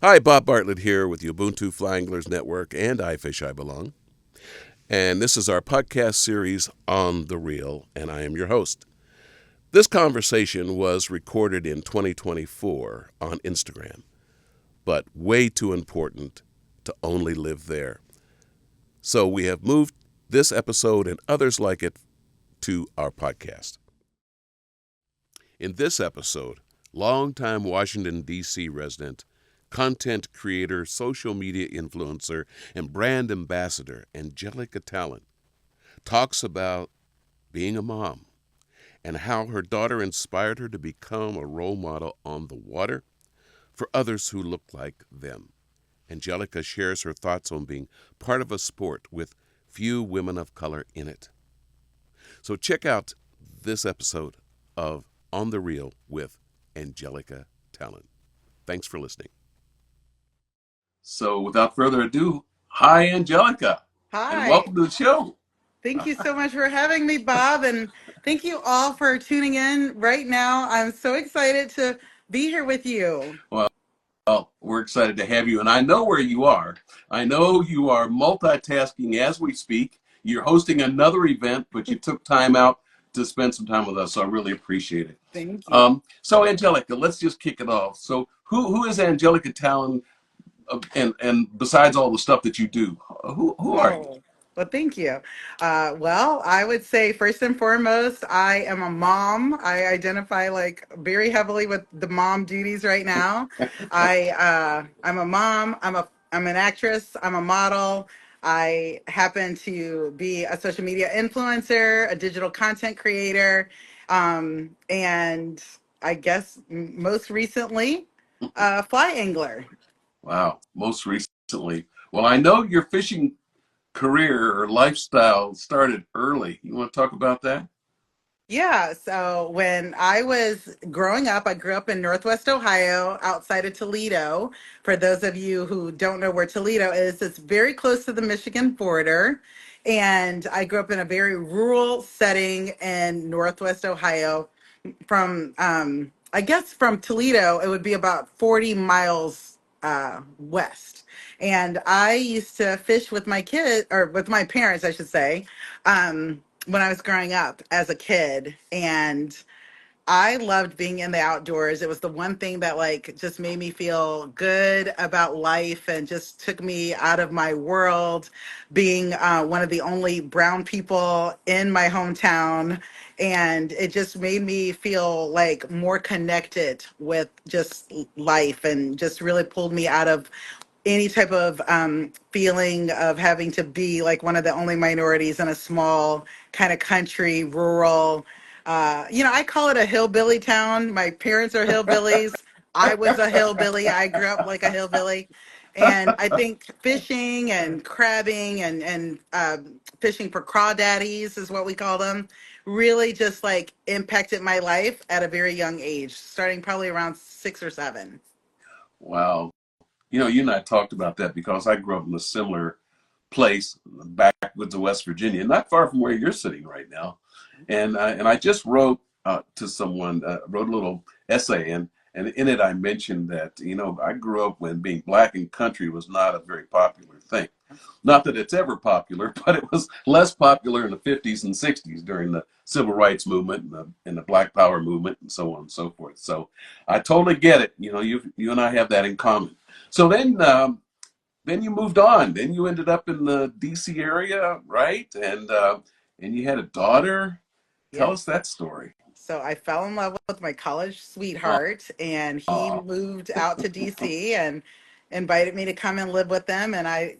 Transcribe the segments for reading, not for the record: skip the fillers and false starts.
Hi, Bob Bartlett here with the Ubuntu Fly Anglers Network and iFishiBelong. And this is our podcast series on the reel, and I am your host. This conversation was recorded in 2024 on Instagram, but way too important to only live there. So we have moved this episode and others like it to our podcast. In this episode, longtime Washington, D.C. resident, content creator, social media influencer, and brand ambassador Angelica Talan talks about being a mom and how her daughter inspired her to become a role model on the water for others who look like them. Angelica shares her thoughts on being part of a sport with few women of color in it. So check out this episode of On the Reel with Angelica Talan. Thanks for listening. So without further ado, hi, Angelica, and Hi. welcome to the show. Thank you so much for having me, Bob. And thank you all for tuning in right now. I'm so excited to be here with you. Well, we're excited to have you, and I know where you are. I know you are multitasking as we speak. You're hosting another event, but you took time out to spend some time with us, so I really appreciate it. Thank you. So Angelica, let's just kick it off. So who is Angelica Talon, and besides all the stuff that you do, who are you? Oh, well, thank you. Well, I would say first and foremost, I am a mom. I identify like very heavily with the mom duties right now. I'm a mom. I'm an actress. I'm a model. I happen to be a social media influencer, a digital content creator, and I guess most recently, fly angler. Wow, most recently. Well, I know your fishing career or lifestyle started early. You want to talk about that? Yeah, so when I was growing up, I grew up in Northwest Ohio, outside of Toledo. For those of you who don't know where Toledo is, it's very close to the Michigan border. And I grew up in a very rural setting in Northwest Ohio. I guess from Toledo, it would be about 40 miles west. And I used to fish with my kid, or with my parents, I should say. When I was growing up as a kid. And I loved being in the outdoors. It was the one thing that like just made me feel good about life and just took me out of my world, being one of the only brown people in my hometown. And it just made me feel like more connected with just life and just really pulled me out of any type of feeling of having to be like one of the only minorities in a small kind of country, rural. I call it a hillbilly town. My parents are hillbillies. I was a hillbilly. I grew up like a hillbilly. And I think fishing and crabbing and fishing for crawdaddies is what we call them, really just like impacted my life at a very young age, starting probably around 6 or 7. Wow. You and I talked about that because I grew up in a similar place, backwoods of West Virginia, not far from where you're sitting right now. And I just wrote to someone, wrote a little essay, and in it I mentioned that I grew up when being black in country was not a very popular thing. Not that it's ever popular, but it was less popular in the 50s and 60s during the civil rights movement and the Black Power movement and so on and so forth. So I totally get it. You and I have that in common. So then you moved on. Then you ended up in the D.C. area, right? And you had a daughter. Tell Yes. us that story. So I fell in love with my college Oh, sweetheart, and he oh, moved out to DC and invited me to come and live with them. And I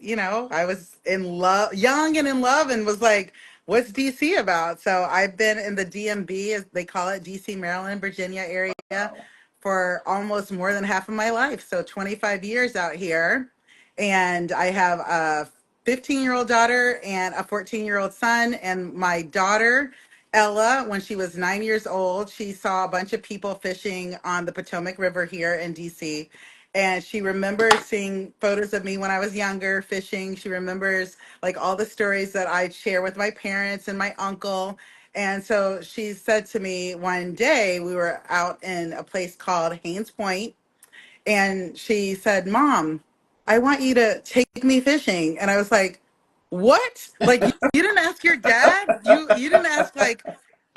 was in love, young and in love, and was like, "What's DC about?" So I've been in the DMV, as they call it, DC, Maryland, Virginia area, wow. for almost more than half of my life. So 25 years out here, and I have a 15-year-old daughter and a 14-year-old son, and my daughter. Ella, when she was 9 years old, she saw a bunch of people fishing on the Potomac River here in DC. And she remembers seeing photos of me when I was younger fishing. She remembers like all the stories that I share with my parents and my uncle. And so she said to me one day, we were out in a place called Haynes Point, And she said, Mom, I want you to take me fishing. And I was like, what? Like you didn't ask your dad? You didn't ask like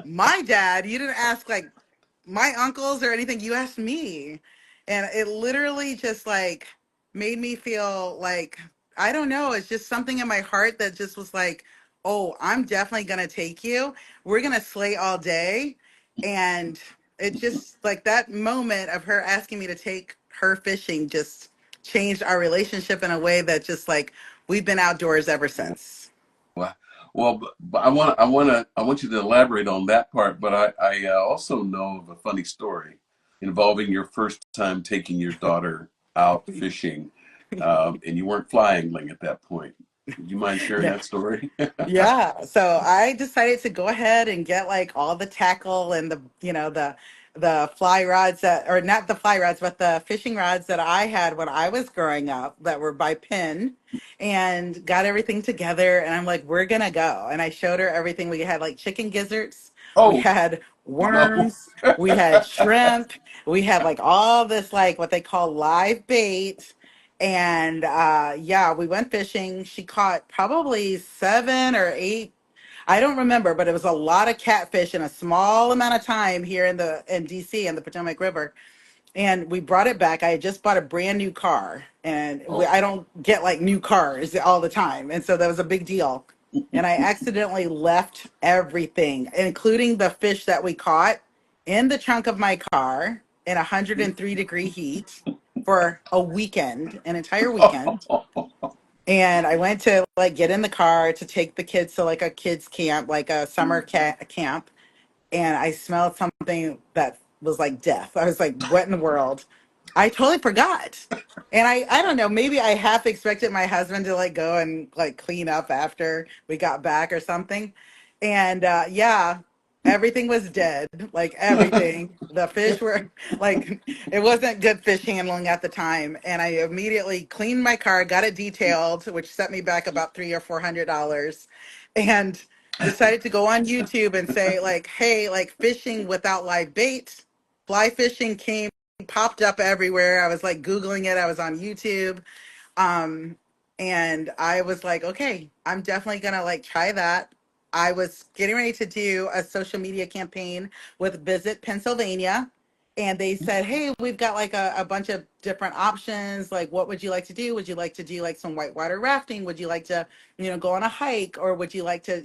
my dad. You didn't ask like my uncles or anything. You asked me. And it literally just like made me feel like, I don't know, it's just something in my heart that just was like, oh, I'm definitely going to take you. We're going to slay all day. And it just like that moment of her asking me to take her fishing just changed our relationship in a way that just like we've been outdoors ever since. Well, but I want you to elaborate on that part. But I also know of a funny story involving your first time taking your daughter out fishing, and you weren't fly angling at that point. Would you mind sharing No. that story? Yeah, so I decided to go ahead and get like all the tackle and the, the fly rods that, or not the fly rods, but the fishing rods that I had when I was growing up that were by pin, and got everything together. And I'm like, we're gonna go. And I showed her everything. We had like chicken gizzards, we Oh had no! worms, we had shrimp, we had like all this like what they call live bait. And yeah, we went fishing. She caught probably 7 or 8. I don't remember, but it was a lot of catfish in a small amount of time here in DC in the Potomac River. And we brought it back. I had just bought a brand new car, and Oh, I don't get like new cars all the time, and so that was a big deal. And I accidentally left everything, including the fish that we caught, in the trunk of my car in 103-degree heat for a weekend, an entire weekend. And I went to like get in the car to take the kids to like a kids camp, like a summer camp, and I smelled something that was like death. I was like, what in the world? I totally forgot. And I don't know, maybe I half expected my husband to like go and like clean up after we got back or something. And yeah, everything was dead, like everything. The fish were like, it wasn't good fish handling at the time. And I immediately cleaned my car, got it detailed, which set me back about $300 or $400. And decided to go on YouTube and say like, hey, like fishing without live bait, fly fishing came popped up everywhere. I was like Googling it. I was on YouTube. Um, and I was like, okay, I'm definitely gonna like try that. I was getting ready to do a social media campaign with Visit Pennsylvania. And they said, hey, we've got like a bunch of different options. Like, what would you like to do? Would you like to do like some whitewater rafting? Would you like to, go on a hike? Or would you like to,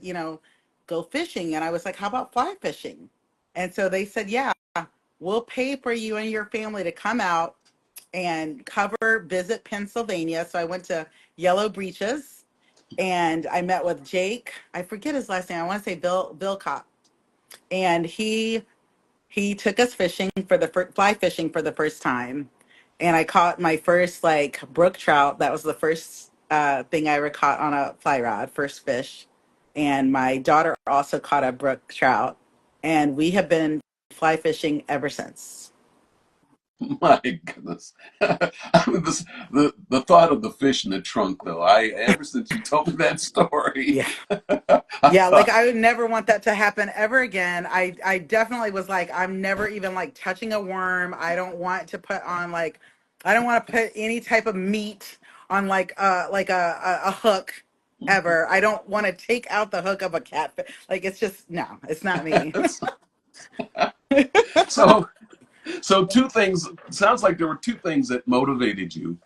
go fishing? And I was like, how about fly fishing? And so they said, yeah, we'll pay for you and your family to come out and cover Visit Pennsylvania. So I went to Yellow Breeches and I met with Jake. I forget his last name. I want to say Bill Cop. And he took us fishing for the fly fishing for the first time. And I caught my first like brook trout. That was the first thing I ever caught on a fly rod, first fish. And my daughter also caught a brook trout. And we have been fly fishing ever since. my goodness! I mean, the thought of the fish in the trunk, though. I ever since you told me that story, Yeah. I Yeah, like thought, I would never want that to happen ever again. I definitely was like, I'm never even like touching a worm. I don't want to put on like, I don't want to put any type of meat on like a hook ever. I don't want to take out the hook of a catfish. Like it's just no, it's not me. so so two things. Sounds like there were two things that motivated you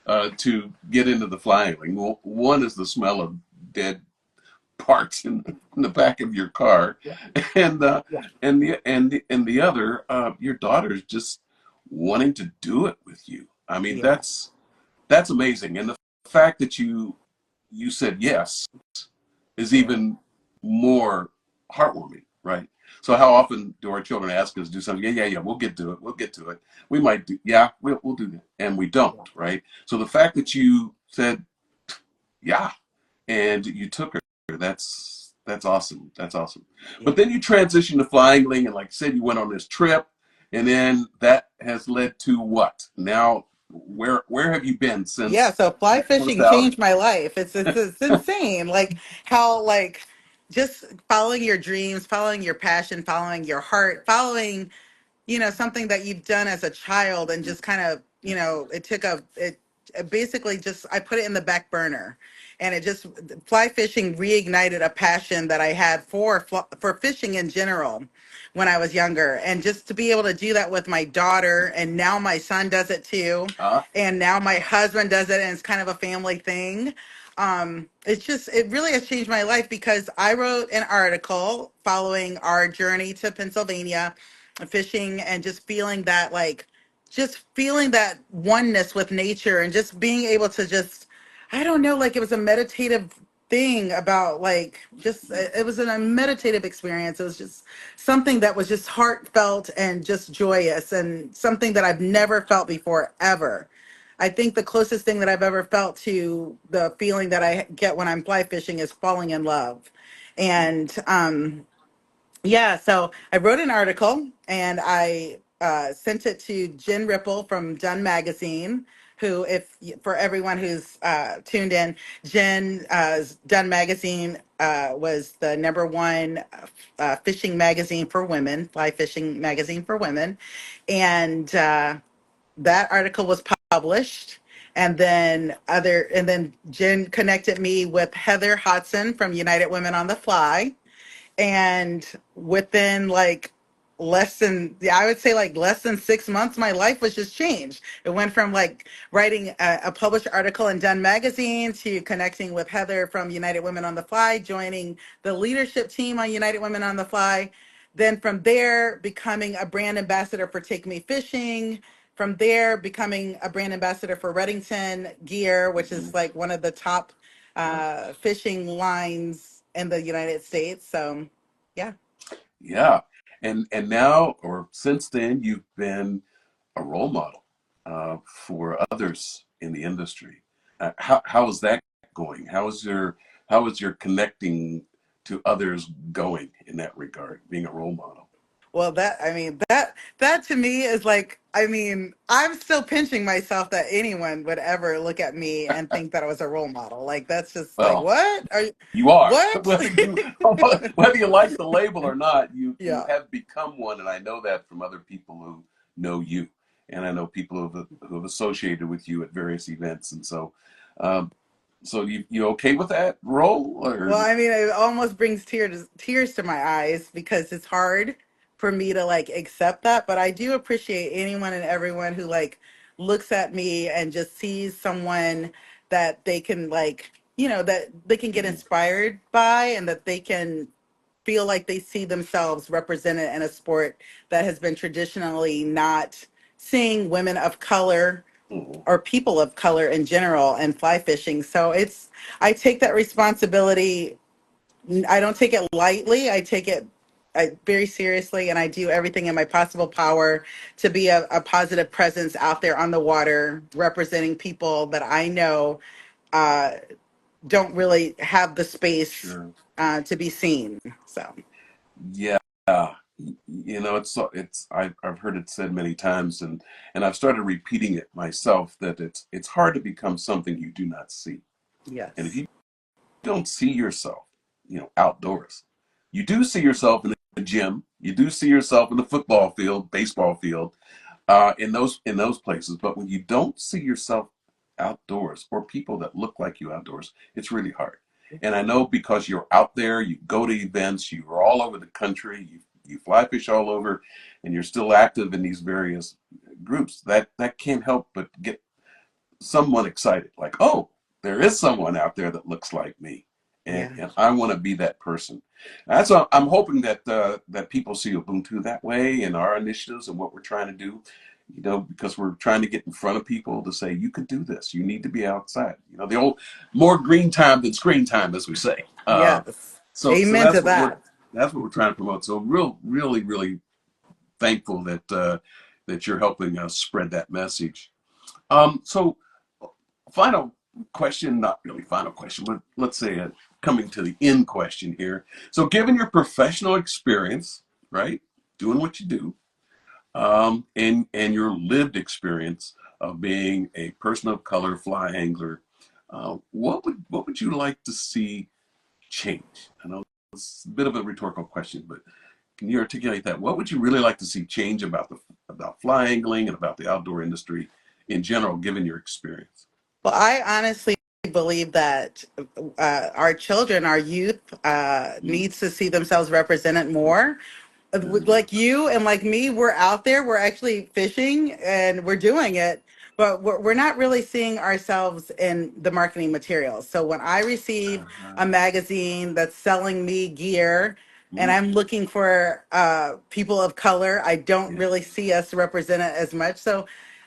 to get into the flying. One is the smell of dead parts in the back of your car, Yeah. and Yeah. and the other, your daughter's just wanting to do it with you. I mean, Yeah. that's amazing, and the fact that you said yes is Yeah. even more heartwarming, right? So how often do our children ask us to do something? Yeah, we'll get to it. We'll get to it. We might do, yeah, we'll do that. And we don't, Yeah. right? So the fact that you said, yeah, and you took her, that's awesome. That's awesome. But Yeah. then you transitioned to flying, and like I said, you went on this trip, and then that has led to what? Now, where have you been Yeah, since so fly the first fishing outing? changed my life. It's insane. Like how just following your dreams, following your passion, following your heart, following something that you've done as a child and just kind of, it basically just, I put it in the back burner. And it just, fly fishing reignited a passion that I had for fishing in general when I was younger. And just to be able to do that with my daughter, and now my son does it too. And now my husband does it, and it's kind of a family thing. It really has changed my life because I wrote an article following our journey to Pennsylvania fishing, and just feeling that oneness with nature, and just being able to just, I don't know, like it was a meditative thing about like just it was a meditative experience. It was just something that was just heartfelt and just joyous, and something that I've never felt before ever. I think the closest thing that I've ever felt to the feeling that I get when I'm fly fishing is falling in love. And yeah, so I wrote an article, and I sent it to Jen Ripple from Dun Magazine, who, if for everyone who's tuned in, Jen's Dun Magazine was the number one fishing magazine for women, fly fishing magazine for women. And that article was published. And then Jen connected me with Heather Hodson from United Women on the Fly, and within like I would say like less than 6 months, my life was just changed. It went from like writing a published article in Dun Magazine to connecting with Heather from United Women on the Fly, joining the leadership team on United Women on the Fly. Then from there, becoming a brand ambassador for Take Me Fishing. From there, becoming a brand ambassador for Reddington Gear, which is like one of the top fishing lines in the United States. So, yeah. Yeah. And now, or since then, you've been a role model for others in the industry. How is that going? How is your connecting to others going in that regard, being a role model? Well, that to me is like, I'm still pinching myself that anyone would ever look at me and think that I was a role model. Like, that's just like, Well, what? you are. What? Whether you like the label or not, you Yeah. have become one, and I know that from other people who know you, and I know people who have associated with you at various events, and um, so you okay with that role, or Well, it almost brings tears to my eyes because it's hard for me to like accept that, but I do appreciate anyone and everyone who like looks at me and just sees someone that they can like, that they can get inspired by, and that they can feel like they see themselves represented in a sport that has been traditionally not seeing women of color Mhm. or people of color in general and fly fishing. So I take that responsibility. I don't take it lightly. I take it very seriously, and I do everything in my possible power to be a positive presence out there on the water, representing people that I know uh, don't really have the space Sure. to be seen. So, Yeah, it's I've heard it said many times, and I've started repeating it myself that it's hard to become something you do not see, and if yes. you don't see yourself, outdoors, you do see yourself in the gym, you do see yourself in the football field, baseball field, in those places, but when you don't see yourself outdoors or people that look like you outdoors, it's really hard. And I know because you're out there, you go to events, you're all over the country, you fly fish all over, and you're still active in these various groups. That can't help but get someone excited, like, oh, there is someone out there that looks like me, and Yeah. and I want to be that person. That's what I'm hoping that people see Ubuntu that way, and our initiatives and what we're trying to do. Because we're trying to get in front of people to say you could do this. You need to be outside. The old more green time than screen time, as we say. Yes. So Amen that's to what we're that. trying to promote. So really, really thankful that you're helping us spread that message. So final question, not really final question, but let's say coming to the end question here. So, given your professional experience, right, doing what you do, and your lived experience of being a person of color fly angler, what would you like to see change? I know it's a bit of a rhetorical question, but Can you articulate that? What would you really like to see change about fly angling and about the outdoor industry in general, given your experience? Well, I honestly believe that our children, our youth, Mm, needs to see themselves represented more. Like you and like me, we're out there, we're actually fishing and we're doing it, but we're not really seeing ourselves in the marketing materials. So when I receive uh, a magazine that's selling me gear and mm, I'm looking for people of color, I don't yeah, really see us represented as much. So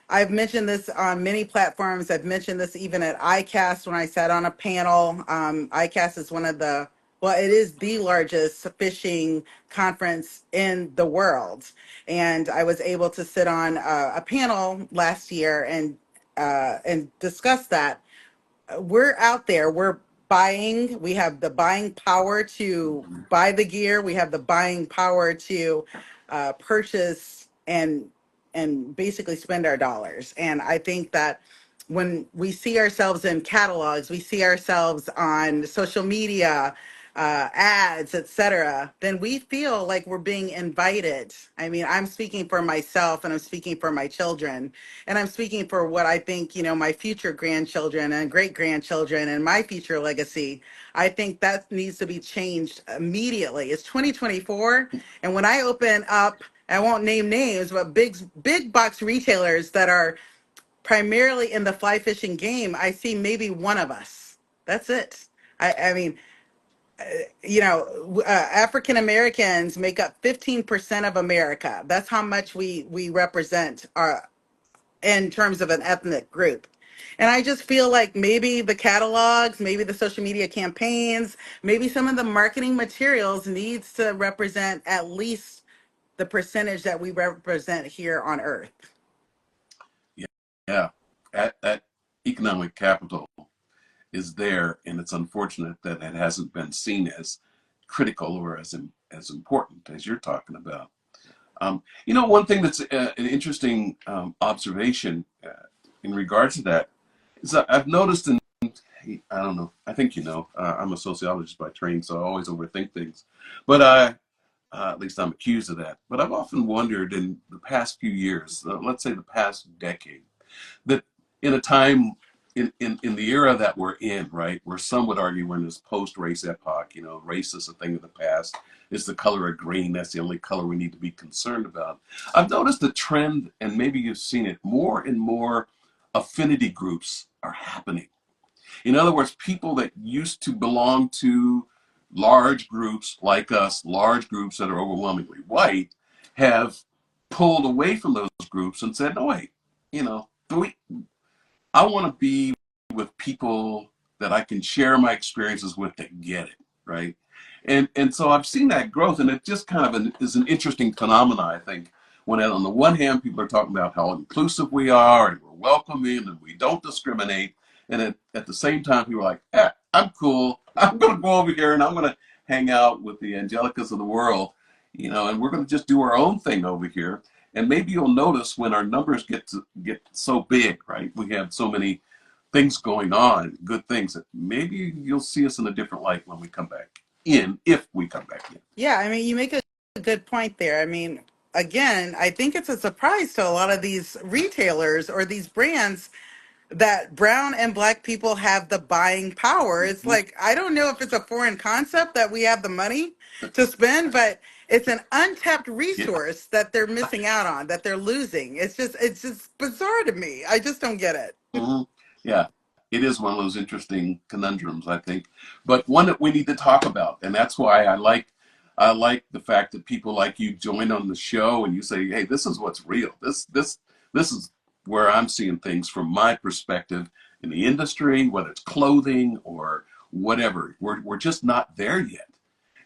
I've mentioned this on many platforms. I've mentioned this even at ICAST when I sat on a panel. ICAST is one of the, well, it is the largest fishing conference in the world. And I was able to sit on a panel last year and discuss that. We're out there, we're buying, we have the buying power to mhm, buy the gear, we have the buying power to purchase and basically spend our dollars. And I think that when we see ourselves in catalogs, we see ourselves on social media, ads, etc., then we feel like we're being invited. I mean, I'm speaking for myself and I'm speaking for my children and I'm speaking for what I think, my future grandchildren and great grandchildren and my future legacy. I think that needs to be changed immediately. It's 2024. And when I open up, I won't name names, but big box retailers that are primarily in the fly fishing game, I see maybe one of us. That's it. I mean, African Americans make up 15% of America. That's how much we represent in terms of an ethnic group. And I just feel like maybe the catalogs, maybe the social media campaigns, maybe some of the marketing materials needs to represent at least the percentage that we represent here on Earth. yeah. That economic capital is there, and it's unfortunate that it hasn't been seen as critical or as important as you're talking about. One thing that's an interesting observation in regards to that is that I've noticed I don't know, I think I'm a sociologist by training, so I always overthink things, but at least I'm accused of that. But I've often wondered in the past few years, let's say the past decade, that in a time in the era that we're in, right, where some would argue we're in this post-race epoch, race is a thing of the past. It's the color of green. That's the only color we need to be concerned about. I've noticed the trend, and maybe you've seen it, more and more affinity groups are happening. In other words, people that used to belong to large groups like us, large groups that are overwhelmingly white, have pulled away from those groups and said, no, wait, we, I want to be with people that I can share my experiences with that get it, right? And so I've seen that growth, and it just kind of is an interesting phenomenon, I think, when on the one hand people are talking about how inclusive we are and we're welcoming and we don't discriminate, and at the same time people are like, I'm cool, I'm going to go over here and I'm going to hang out with the Angelicas of the world, and we're going to just do our own thing over here. And maybe you'll notice when our numbers get so big, right? We have so many things going on, good things, that maybe you'll see us in a different light when we come back in, if we come back in. Yeah, I mean, you make a good point there. I mean, again, I think it's a surprise to a lot of these retailers or these brands that brown and black people have the buying power. It's Mhm. like, I don't know if it's a foreign concept that we have the money to spend, but it's an untapped Yeah. resource that they're missing out on, that they're losing. It's just bizarre to me. I just don't get it. Hmm. Yeah, it is one of those interesting conundrums, I think, but one that we need to talk about, and that's why I like the fact that people like you join on the show and you say, "Hey, this is what's real. This is where I'm seeing things from my perspective in the industry, whether it's clothing or whatever. We're just not there yet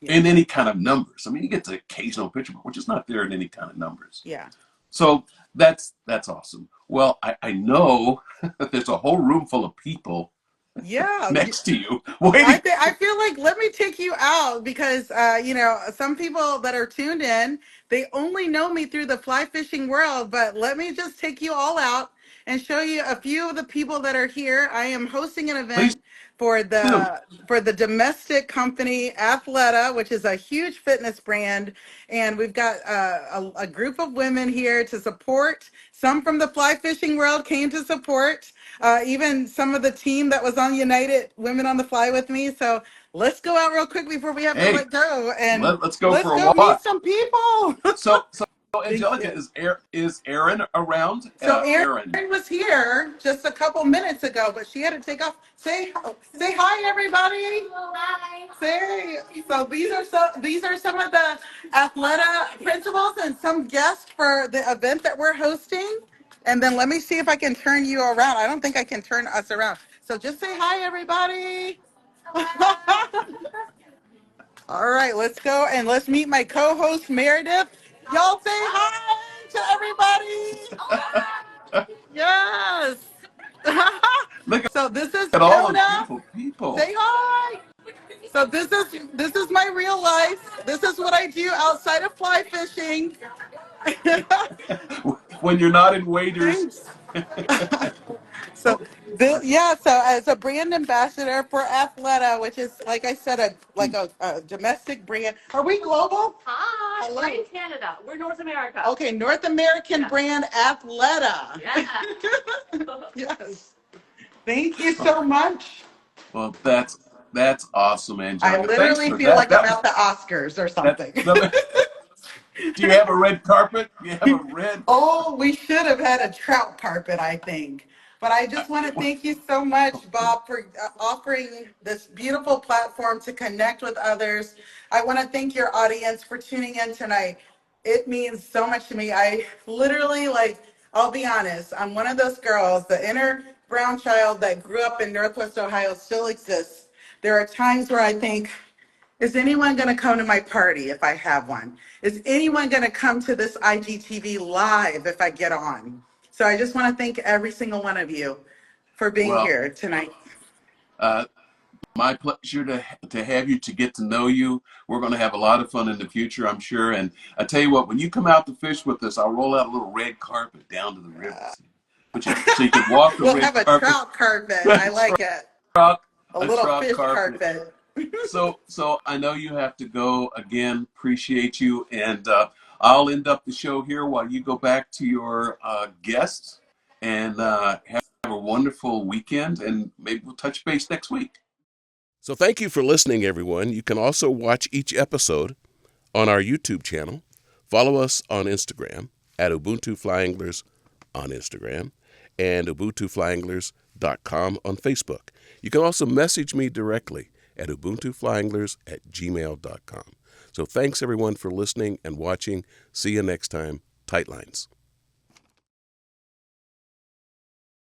Yeah. in any kind of numbers. I mean, you get the occasional picture, but we're just not there in any kind of numbers." Yeah. So that's awesome. Well, I know that there's a whole room full of people Yeah. next to you I waiting. think I feel like let me take you out because some people that are tuned in, they only know me through the fly fishing world, but let me just take you all out and show you a few of the people that are here. I am hosting an Please event for do. the domestic company Athleta, which is a huge fitness brand, and we've got a group of women here to support. Some from the fly fishing world came to support. Even some of the team that was on United Women on the Fly with me. So let's go out real quick before we have to Hey, let go, and let's go let's for a go meet walk. some people. So Thank Angelica, you. is Erin around? So Erin Erin. was here just a couple minutes ago, but she had to take off. Say hi, everybody. Hi. These are some of the Athleta principals and some guests for the event that we're hosting. And then let me see if I can turn you around. I don't think I can turn us around. So just say hi, everybody. All right, let's go and let's meet my co-host Meredith. Y'all say hi to everybody. Yes. Look So this is at all those Jonah. beautiful people. Say hi. So this is my real life. This is what I do outside of fly fishing. When you're not in waders. Thanks. So as a brand ambassador for Athleta, which is like I said, a domestic brand. Are we global? Hi. Hello? We're in Canada. We're North America. Okay, North American brand Athleta. Yeah. Yes. Thank you so much. Well, that's awesome, I Angelica. Thanks literally for feel that. like I'm at the Oscars or That something. do you have a red carpet? Do you have a red? Oh, we should have had a trout carpet, I think. But I just want to thank you so much, Bob, for offering this beautiful platform to connect with others. I want to thank your audience for tuning in tonight. It means so much to me. I literally, I'll be honest, I'm one of those girls, the inner brown child that grew up in Northwest Ohio still exists. There are times where I think, is anyone going to come to my party if I have one? Is anyone going to come to this IGTV live if I get on? So I just want to thank every single one of you for being Well, here tonight. uh, my pleasure to have you, to get to know you. We're going to have a lot of fun in the future, I'm sure. And I tell you what, when you come out to fish with us, I'll roll out a little red carpet down to the river, so you can walk the We'll red have a carpet. trout carpet. I That's like it. right, A a little trout fish carpet. carpet. So I know you have to go again. Appreciate you, and I'll end up the show here while you go back to your guests, and have a wonderful weekend. And maybe we'll touch base next week. So thank you for listening, everyone. You can also watch each episode on our YouTube channel. Follow us on Instagram at Ubuntu Fly Anglers on Instagram and UbuntuFlyAnglers.com on Facebook. You can also message me directly at UbuntuFlyAnglers@gmail.com. So thanks, everyone, for listening and watching. See you next time. Tight lines.